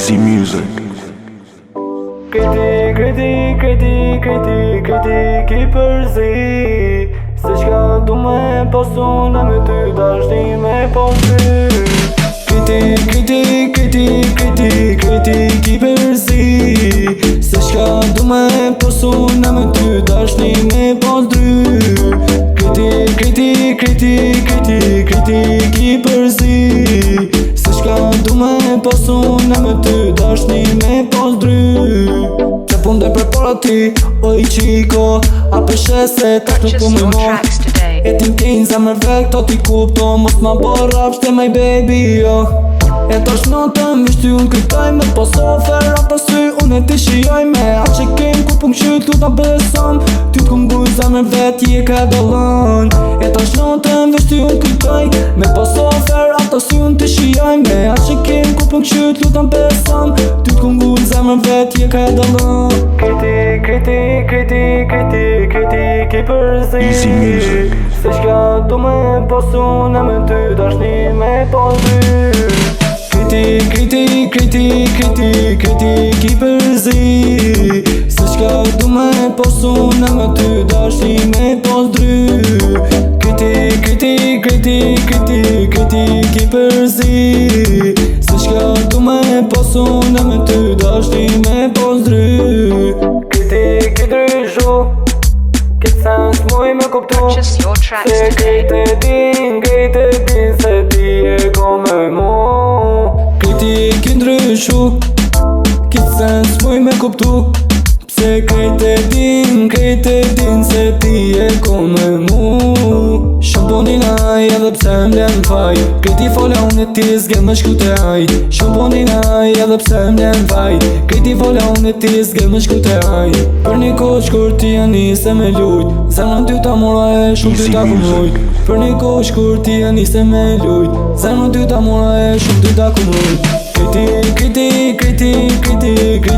Easy music. Kritik i përzi Se qka du me pasu në me ty dashni me pasu Kritik i përzi Se qka du me pasu në me ty dashni me pasu Kritik i përzi Se qka du me pasu në me ty dashni me pasu Punde për para ti, oj qiko A përshe se ta nuk po me mo E tim t'in zemër vek, ta ti kupto Mos ma borra pështe my baby, jo E tash notëm, vishti unë krytaj me pas ofera Pasy unë e ti shijoj me A që kem ku pun qyt lu ta beson Ty t'kum guj zemër vet, je ka dalon E tash notëm, vishti unë krytaj me pas ofera Pasy unë ti shijoj me A që kem ku pun qyt lu ta beson Ty t'kum guj zemër vet, je ka dalon Kritik i përzi Easy music. Se qka du me pasu në me ty dashni me pasu Kritik i përzi Se qka du me pasu në me ty dashni me pasu Kritik i përzi Se qka du me pasu në me ty dashni me pasu Kritik i dryshu Këtë sens muj me kuptu Purchase your tracks Se today. krejt e din Se ti e ko me mu Kritik i ndryshu Këtë sens muj me kuptu Se krejt e din Se ti e ko me mu Shumponin aj edhe pse m'len faj Krejti fola unë e ti s'ge më shku te aj Shumponin aj edhe pse m'len faj Krejti fola unë e ti s'ge më shku te aj Për një kohë shkur ti e nise me lujt Zemrën ty ta mora e shumë ty ta kumujt Për një kohë shkur ti e nise me lujt Zemrën ty ta mora e shumë ty ta kumujt Kritik